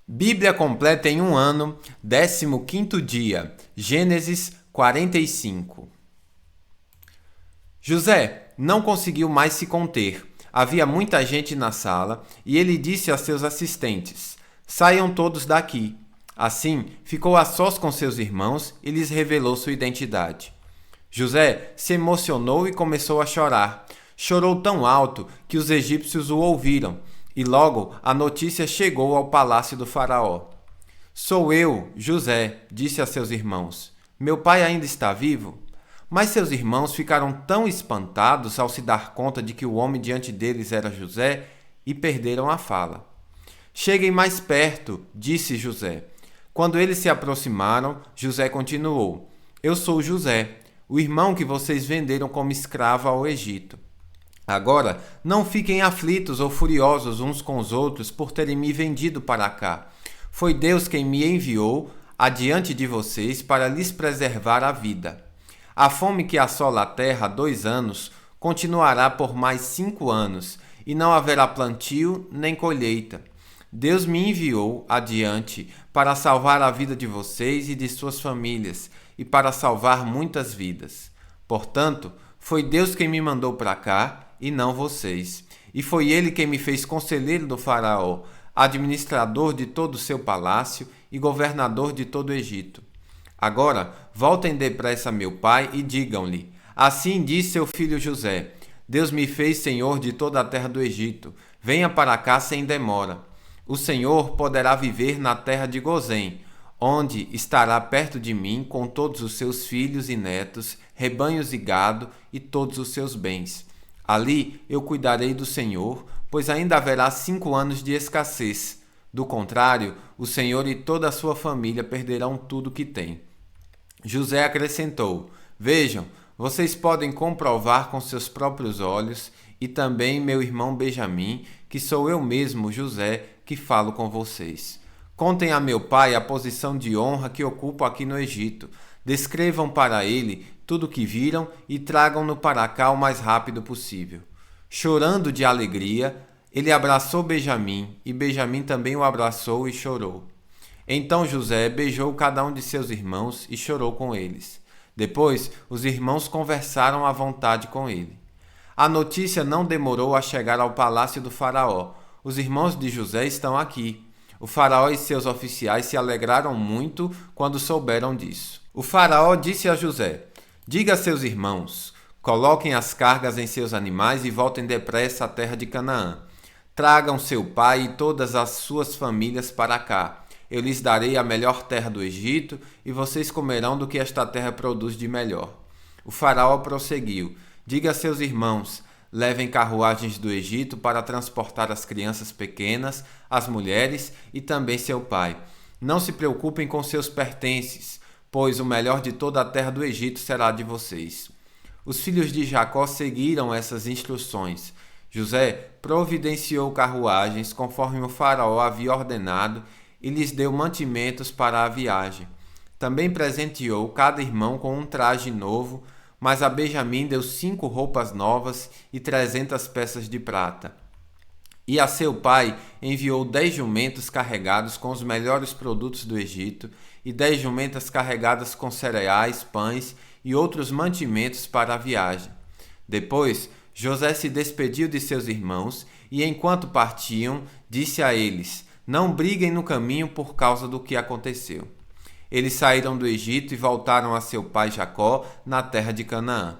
Bíblia completa em um ano, 15º dia, Gênesis 45. José não conseguiu mais se conter. Havia muita gente na sala e ele disse a seus assistentes: "Saiam todos daqui." Assim, ficou a sós com seus irmãos e lhes revelou sua identidade. José se emocionou e começou a chorar. Chorou tão alto que os egípcios o ouviram. E logo a notícia chegou ao palácio do faraó. "Sou eu, José", disse a seus irmãos. "Meu pai ainda está vivo?" Mas seus irmãos ficaram tão espantados ao se dar conta de que o homem diante deles era José e perderam a fala. "Cheguem mais perto", disse José. Quando eles se aproximaram, José continuou: "Eu sou José, o irmão que vocês venderam como escravo ao Egito. Agora, não fiquem aflitos ou furiosos uns com os outros por terem me vendido para cá. Foi Deus quem me enviou adiante de vocês para lhes preservar a vida. A fome que assola a terra há 2 anos continuará por mais 5 anos, e não haverá plantio nem colheita. Deus me enviou adiante para salvar a vida de vocês e de suas famílias, e para salvar muitas vidas. Portanto, foi Deus quem me mandou para cá, e não vocês. E foi ele quem me fez conselheiro do faraó, administrador de todo o seu palácio e governador de todo o Egito. Agora, voltem depressa a meu pai e digam-lhe: assim diz seu filho José: Deus me fez senhor de toda a terra do Egito. Venha para cá sem demora. O Senhor poderá viver na terra de Gozém, onde estará perto de mim com todos os seus filhos e netos, rebanhos e gado e todos os seus bens. Ali eu cuidarei do Senhor, pois ainda haverá 5 anos de escassez. Do contrário, o Senhor e toda a sua família perderão tudo que têm." José acrescentou: "Vejam, vocês podem comprovar com seus próprios olhos, e também meu irmão Benjamim, que sou eu mesmo, José, que falo com vocês. Contem a meu pai a posição de honra que ocupo aqui no Egito. Descrevam para ele tudo o que viram e tragam-no para cá o mais rápido possível." Chorando de alegria, ele abraçou Benjamim, e Benjamim também o abraçou e chorou. Então José beijou cada um de seus irmãos e chorou com eles. Depois, os irmãos conversaram à vontade com ele. A notícia não demorou a chegar ao palácio do faraó. "Os irmãos de José estão aqui." O faraó e seus oficiais se alegraram muito quando souberam disso. O faraó disse a José: "Diga a seus irmãos, coloquem as cargas em seus animais e voltem depressa à terra de Canaã. Tragam seu pai e todas as suas famílias para cá. Eu lhes darei a melhor terra do Egito e vocês comerão do que esta terra produz de melhor." O faraó prosseguiu: "Diga a seus irmãos, levem carruagens do Egito para transportar as crianças pequenas, as mulheres e também seu pai. Não se preocupem com seus pertences, pois o melhor de toda a terra do Egito será de vocês." Os filhos de Jacó seguiram essas instruções. José providenciou carruagens conforme o faraó havia ordenado e lhes deu mantimentos para a viagem. Também presenteou cada irmão com um traje novo, mas a Benjamim deu 5 roupas novas e 300 peças de prata. E a seu pai enviou 10 jumentos carregados com os melhores produtos do Egito e 10 jumentas carregadas com cereais, pães e outros mantimentos para a viagem. Depois, José se despediu de seus irmãos e, enquanto partiam, disse a eles: "Não briguem no caminho por causa do que aconteceu." Eles saíram do Egito e voltaram a seu pai Jacó na terra de Canaã.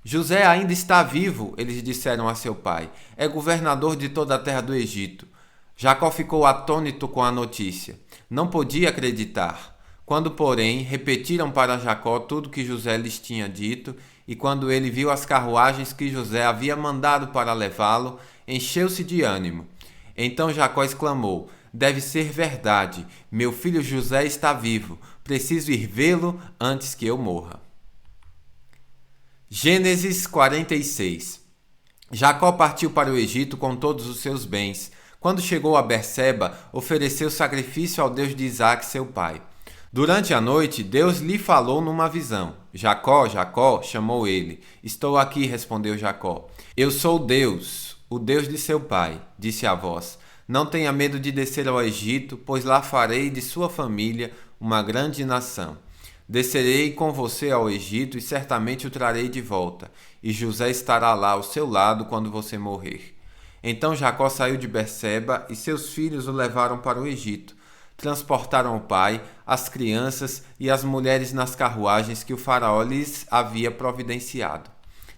"José ainda está vivo", eles disseram a seu pai. "É governador de toda a terra do Egito." Jacó ficou atônito com a notícia. Não podia acreditar. Quando, porém, repetiram para Jacó tudo que José lhes tinha dito, e quando ele viu as carruagens que José havia mandado para levá-lo, encheu-se de ânimo. Então Jacó exclamou: "Deve ser verdade. Meu filho José está vivo. Preciso ir vê-lo antes que eu morra." Gênesis 46. Jacó partiu para o Egito com todos os seus bens. Quando chegou a Berseba, ofereceu sacrifício ao Deus de Isaque, seu pai. Durante a noite, Deus lhe falou numa visão. "Jacó, Jacó", chamou ele. "Estou aqui", respondeu Jacó. "Eu sou Deus, o Deus de seu pai", disse a voz. Não tenha medo de descer ao Egito, pois lá farei de sua família uma grande nação. Descerei com você ao Egito e certamente o trarei de volta, e José estará lá ao seu lado quando você morrer. Então Jacó saiu de Berseba e seus filhos o levaram para o Egito. Transportaram o pai, as crianças e as mulheres nas carruagens que o faraó lhes havia providenciado.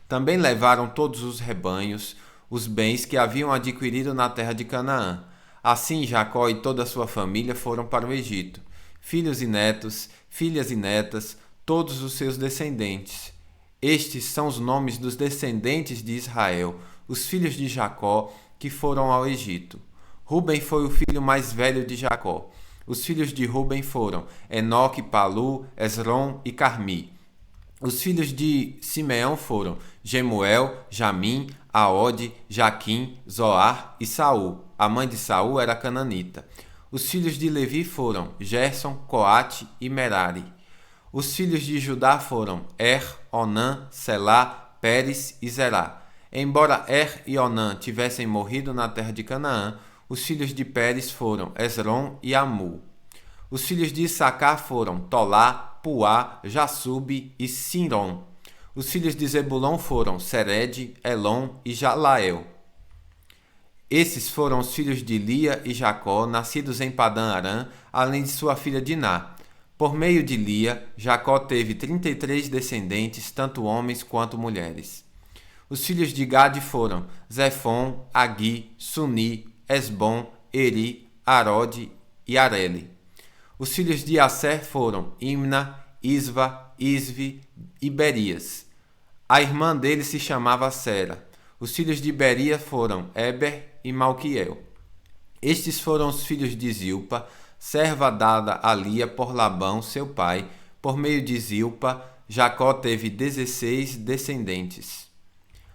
Também levaram todos os rebanhos, os bens que haviam adquirido na terra de Canaã. Assim Jacó e toda a sua família foram para o Egito. Filhos e netos, filhas e netas, todos os seus descendentes. Estes são os nomes dos descendentes de Israel, os filhos de Jacó, que foram ao Egito. Ruben foi o filho mais velho de Jacó. Os filhos de Ruben foram Enoque, Palu, Esrom e Carmi. Os filhos de Simeão foram Gemuel, Jamim, Aode, Jaquim, Zoar e Saul. A mãe de Saul era cananita. Os filhos de Levi foram Gerson, Coate e Merari. Os filhos de Judá foram Onã, Selá, Pérez e Zerá. Embora e Onã tivessem morrido na terra de Canaã, os filhos de Pérez foram Esrom e Amul. Os filhos de Issacar foram Tolá, Puá, Jassube e Sinrom. Os filhos de Zebulon foram Sered, Elon e Jalael. Esses foram os filhos de Lia e Jacó, nascidos em Padã-Arã, além de sua filha Diná. Por meio de Lia, Jacó teve 33 descendentes, tanto homens quanto mulheres. Os filhos de Gade foram Zefon, Agui, Suni, Esbom, Eri, Arode e Areli. Os filhos de Asser foram Imna, Isva, Isvi e Berias. A irmã dele se chamava Sera. Os filhos de Beria foram Eber e Malquiel. Estes foram os filhos de Zilpa, serva dada a Lia por Labão, seu pai. Por meio de Zilpa, Jacó teve 16 descendentes.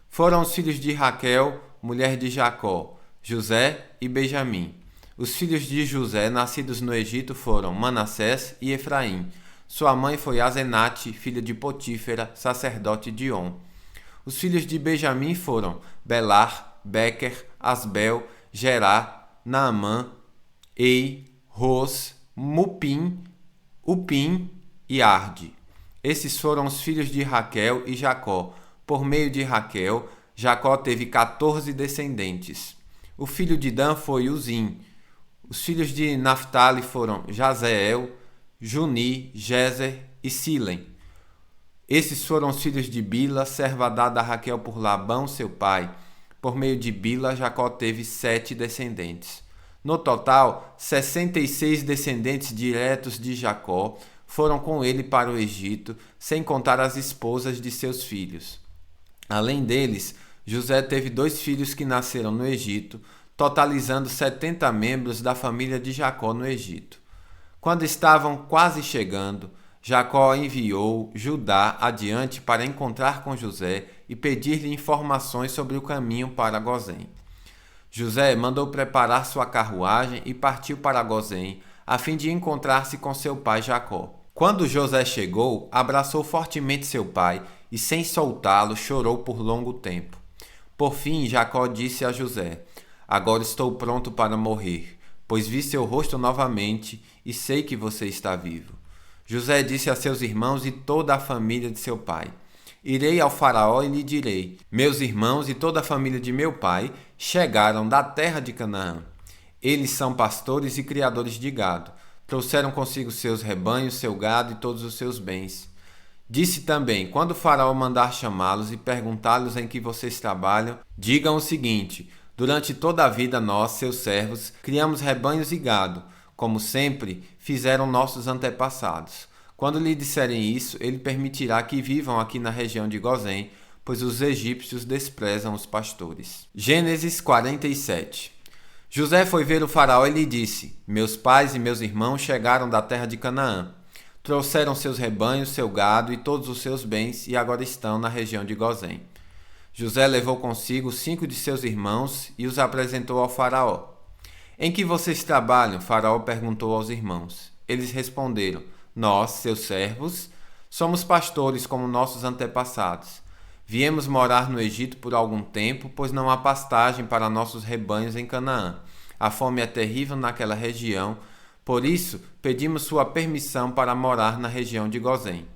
Foram os filhos de Raquel, mulher de Jacó, José e Benjamim. Os filhos de José, nascidos no Egito, foram Manassés e Efraim. Sua mãe foi Azenate, filha de Potífera, sacerdote de On. Os filhos de Benjamim foram Belar, Bequer, Asbel, Gerá, Naamã, Ei, Ros, Mupim, Upim e Arde. Esses foram os filhos de Raquel e Jacó. Por meio de Raquel, Jacó teve 14 descendentes. O filho de Dan foi Uzim. Os filhos de Naphtali foram Jazeel, Juni, Jezer e Silem. Esses foram os filhos de Bila, serva dada a Raquel por Labão, seu pai. Por meio de Bila, Jacó teve 7 descendentes. No total, 66 descendentes diretos de Jacó foram com ele para o Egito, sem contar as esposas de seus filhos. Além deles, José teve 2 filhos que nasceram no Egito, totalizando 70 membros da família de Jacó no Egito. Quando estavam quase chegando, Jacó enviou Judá adiante para encontrar com José e pedir-lhe informações sobre o caminho para Gozém. José mandou preparar sua carruagem e partiu para Gozém, a fim de encontrar-se com seu pai Jacó. Quando José chegou, abraçou fortemente seu pai e, sem soltá-lo, chorou por longo tempo. Por fim, Jacó disse a José: Agora estou pronto para morrer, pois vi seu rosto novamente e sei que você está vivo. José disse a seus irmãos e toda a família de seu pai: Irei ao faraó e lhe direi: Meus irmãos e toda a família de meu pai chegaram da terra de Canaã. Eles são pastores e criadores de gado. Trouxeram consigo seus rebanhos, seu gado e todos os seus bens. Disse também: Quando o faraó mandar chamá-los e perguntá-los em que vocês trabalham, digam o seguinte: Durante toda a vida nós, seus servos, criamos rebanhos e gado, como sempre fizeram nossos antepassados. Quando lhe disserem isso, ele permitirá que vivam aqui na região de Gozém, pois os egípcios desprezam os pastores. Gênesis 47. José foi ver o faraó e lhe disse: Meus pais e meus irmãos chegaram da terra de Canaã. Trouxeram seus rebanhos, seu gado e todos os seus bens e agora estão na região de Gozém. José levou consigo 5 de seus irmãos e os apresentou ao faraó. Em que vocês trabalham? Faraó perguntou aos irmãos. Eles responderam: Nós, seus servos, somos pastores como nossos antepassados. Viemos morar no Egito por algum tempo, pois não há pastagem para nossos rebanhos em Canaã. A fome é terrível naquela região, por isso pedimos sua permissão para morar na região de Gozém.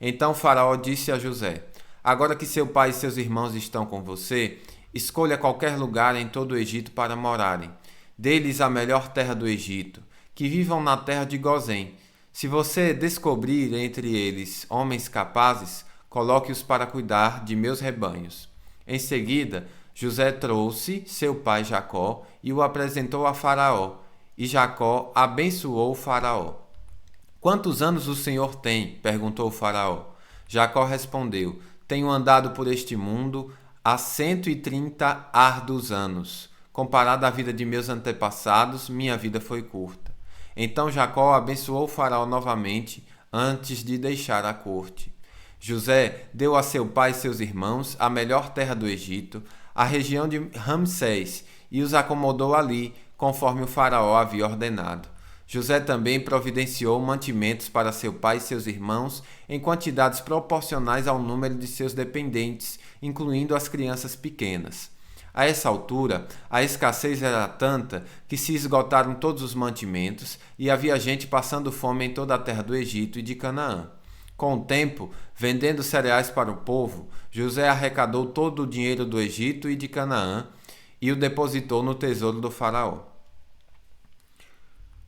Então Faraó disse a José: Agora que seu pai e seus irmãos estão com você, escolha qualquer lugar em todo o Egito para morarem. Dê-lhes a melhor terra do Egito, que vivam na terra de Gozém. Se você descobrir entre eles homens capazes, coloque-os para cuidar de meus rebanhos. Em seguida, José trouxe seu pai Jacó e o apresentou a Faraó, e Jacó abençoou Faraó. Quantos anos o senhor tem? Perguntou o Faraó. Jacó respondeu: Tenho andado por este mundo há 130 árduos anos. Comparado à vida de meus antepassados, minha vida foi curta. Então Jacó abençoou Faraó novamente antes de deixar a corte. José deu a seu pai e seus irmãos a melhor terra do Egito, a região de Ramsés, e os acomodou ali, conforme o Faraó havia ordenado. José também providenciou mantimentos para seu pai e seus irmãos em quantidades proporcionais ao número de seus dependentes, incluindo as crianças pequenas. A essa altura, a escassez era tanta que se esgotaram todos os mantimentos e havia gente passando fome em toda a terra do Egito e de Canaã. Com o tempo, vendendo cereais para o povo, José arrecadou todo o dinheiro do Egito e de Canaã e o depositou no tesouro do Faraó.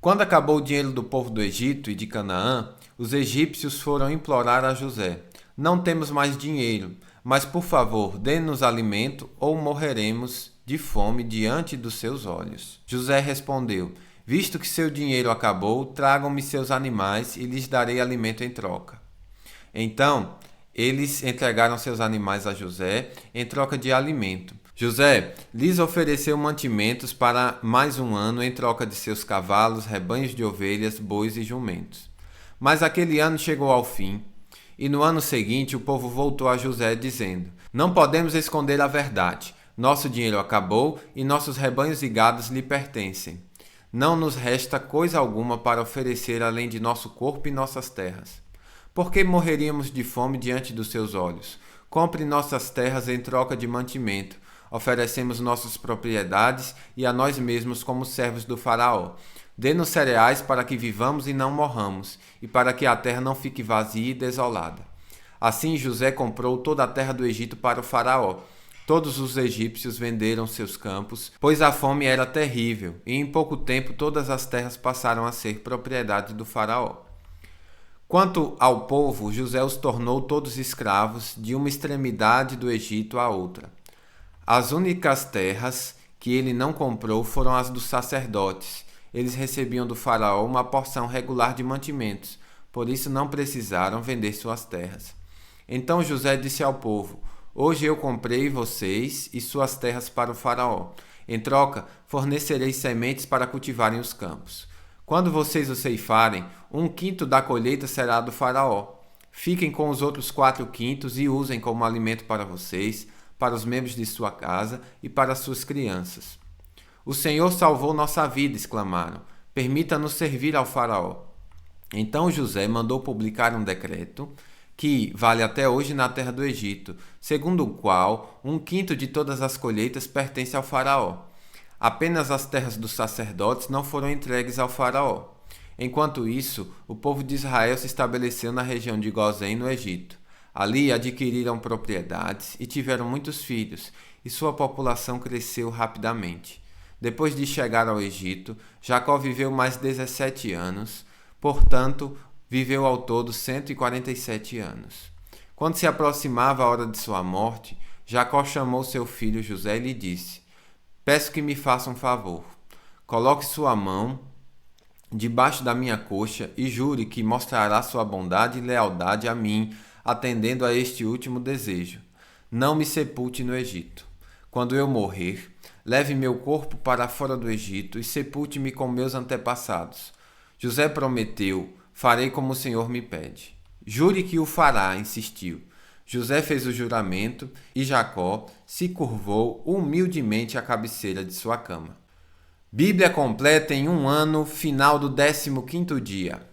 Quando acabou o dinheiro do povo do Egito e de Canaã, os egípcios foram implorar a José: Não temos mais dinheiro, mas por favor, dê-nos alimento ou morreremos de fome diante dos seus olhos. José respondeu: Visto que seu dinheiro acabou, tragam-me seus animais e lhes darei alimento em troca. Então, eles entregaram seus animais a José em troca de alimento. José lhes ofereceu mantimentos para mais um ano em troca de seus cavalos, rebanhos de ovelhas, bois e jumentos. Mas aquele ano chegou ao fim, e no ano seguinte o povo voltou a José dizendo: Não podemos esconder a verdade. Nosso dinheiro acabou e nossos rebanhos e gados lhe pertencem. Não nos resta coisa alguma para oferecer além de nosso corpo e nossas terras. Por que morreríamos de fome diante dos seus olhos? Compre nossas terras em troca de mantimento. Oferecemos nossas propriedades e a nós mesmos como servos do Faraó. Dê-nos cereais para que vivamos e não morramos, e para que a terra não fique vazia e desolada. Assim José comprou toda a terra do Egito para o Faraó. Todos os egípcios venderam seus campos, pois a fome era terrível, e em pouco tempo todas as terras passaram a ser propriedade do Faraó. Quanto ao povo, José os tornou todos escravos, de uma extremidade do Egito à outra. As únicas terras que ele não comprou foram as dos sacerdotes. Eles recebiam do Faraó uma porção regular de mantimentos, por isso não precisaram vender suas terras. Então José disse ao povo: Hoje eu comprei vocês e suas terras para o Faraó. Em troca, fornecerei sementes para cultivarem os campos. Quando vocês o ceifarem, 1/5 da colheita será do Faraó. Fiquem com os outros 4/5 e usem como alimento para vocês, para os membros de sua casa e para suas crianças. O Senhor salvou nossa vida, exclamaram. Permita-nos servir ao Faraó. Então José mandou publicar um decreto que vale até hoje na terra do Egito, segundo o qual 1/5 de todas as colheitas pertence ao Faraó. Apenas as terras dos sacerdotes não foram entregues ao Faraó. Enquanto isso, o povo de Israel se estabeleceu na região de Gozém, no Egito. Ali adquiriram propriedades e tiveram muitos filhos, e sua população cresceu rapidamente. Depois de chegar ao Egito, Jacó viveu mais 17 anos, portanto, viveu ao todo 147 anos. Quando se aproximava a hora de sua morte, Jacó chamou seu filho José e lhe disse: Peço que me faça um favor. Coloque sua mão debaixo da minha coxa e jure que mostrará sua bondade e lealdade a mim, atendendo a este último desejo. Não me sepulte no Egito. Quando eu morrer, leve meu corpo para fora do Egito e sepulte-me com meus antepassados. José prometeu: Farei como o Senhor me pede. Jure que o fará, insistiu. José fez o juramento e Jacó se curvou humildemente à cabeceira de sua cama. Bíblia completa em um ano, final do 15º dia.